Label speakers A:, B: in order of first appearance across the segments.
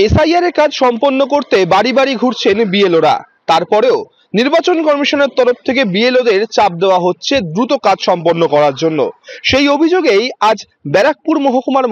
A: SIR এর কাজ সম্পন্ন করতে বাড়ি বাড়ি ঘুরছেন বিএলওরা। তারপরেও নির্বাচন কমিশনের তরফ থেকে বিএলওদের চাপ দেওয়া হচ্ছে দ্রুত কাজ সম্পন্ন করার জন্য। সেই অভিযোগেই আজ ব্যারাকপুর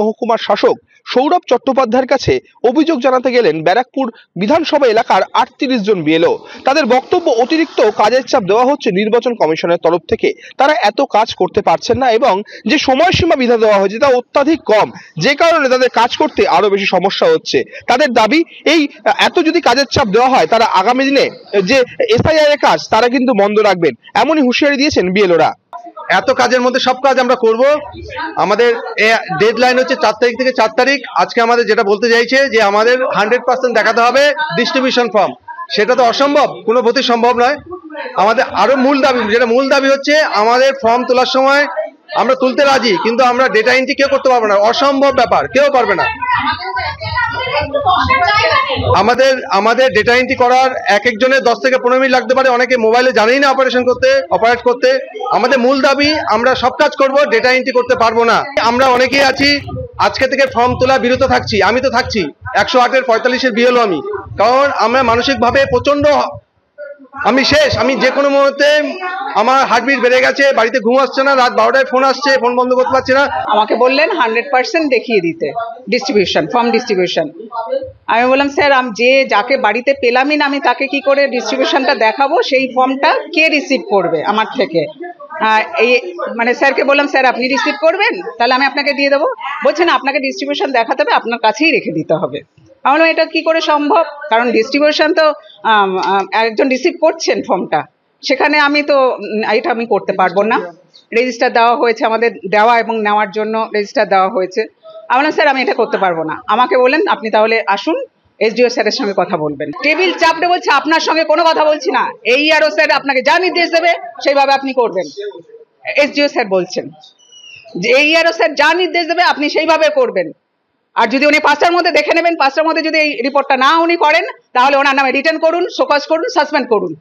A: মহকুমার শাসক সৌরভ চট্টোপাধ্যায়ের কাছে অভিযোগ জানাতে গেলেন ব্যারাকপুর বিধানসভা এলাকার 38 জন বিএলও। তাদের বক্তব্য, অতিরিক্ত কাজের চাপ দেওয়া হচ্ছে নির্বাচন কমিশনের তরফ থেকে। তারা এত কাজ করতে পারছেন না এবং যে সময়সীমা বিধা দেওয়া হয়েছে তা অত্যাধিক কম, যে কারণে তাদের কাজ করতে আরো বেশি সমস্যা হচ্ছে। তাদের দাবি, এই এত যদি কাজের চাপ দেওয়া হয় তারা আগামী দিনে যে এসআইআর এর কাজ তারা কিন্তু বন্ধ রাখবেন, এমনই হুঁশিয়ারি দিয়েছেন বিএলওরা।
B: এত কাজের মধ্যে সব কাজ আমরা করব। আমাদের ডেডলাইন হচ্ছে 4 তারিখ থেকে 4 তারিখ। আজকে আমাদের যেটা বলতে চাইছে যে আমাদের 100% দেখাতে হবে ডিস্ট্রিবিউশন ফর্ম। সেটা তো অসম্ভব, কোনো প্রতি সম্ভব নয়। আমাদের আরো মূল দাবি হচ্ছে আমাদের ফর্ম তোলার সময় আমরা তুলতে রাজি, কিন্তু আমরা ডেটা এন্ট্রি কেউ করতে পারবো না, অসম্ভব ব্যাপার, কেউ পারবে না। আমাদের ডেটা এন্ট্রি করার এক একজনের 10 থেকে 15 মিনিট লাগতে পারে, অনেকে মোবাইলে জানেই না অপারেট করতে। আমাদের মূল দাবি, আমরা সব কাজ করব, ডেটা এন্ট্রি করতে পারবো না। আমরা অনেকেই আছি আজকে থেকে ফর্ম তোলা বিরত থাকছি, আমি তো থাকছি 108-এর 45-এর বিএলও আমি। কারণ আমরা মানসিকভাবে প্রচন্ড আমি শেষ। আমি যে কোনো মুহূর্তে আমার হার্টবিট বেড়ে গেছে, বাড়িতে ঘুম আসছে না, রাত 12টায় ফোন আসছে, ফোন বন্ধ করতে পারছি না।
C: আমাকে বললেন 100% দেখিয়ে দিতে ফর্ম ডিস্ট্রিবিউশন। আমি বললাম স্যার, আমি যাকে বাড়িতে পেলামই না, আমি তাকে কি করে ডিস্ট্রিবিউশনটা দেখাবো? সেই ফর্মটা কে রিসিভ করবে আমার থেকে? এই স্যারকে বললাম, স্যার আপনি রিসিভ করবেন, তাহলে আমি আপনাকে দিয়ে দেবো। বলছে না, আপনাকে ডিস্ট্রিবিউশন দেখাতে হবে, আপনার কাছেই রেখে দিতে হবে। আমি বললাম এটা কি করে সম্ভব? কারণ ডিস্ট্রিবিউশন তো একজন রিসিভ করছেন ফর্মটা, সেখানে এটা আমি করতে পারবো না। রেজিস্টার দেওয়া হয়েছে, আমাদের দেওয়া এবং নেওয়ার জন্য রেজিস্টার দেওয়া হয়েছে। আমি বললাম স্যার আমি এটা করতে পারবো না। আমাকে বললেন আপনি তাহলে আসুন, এসডিও স্যারের সঙ্গে কথা বলবেন। টেবিল চাপড়ে বলছে আপনার সঙ্গে কোনো কথা বলছি না, AERO স্যার আপনাকে যা নির্দেশ দেবে সেইভাবে আপনি করবেন। এসডিও স্যার বলছেন যে AERO স্যার যা নির্দেশ দেবে আপনি সেইভাবে করবেন। আর যদি উনি 5টার মধ্যে দেখে নেবেন, 5টার মধ্যে যদি এই রিপোর্টটা না উনি করেন, তাহলে ওনার নামে রিটার্ন করুন, শোকজ করুন, সাসপেন্ড করুন।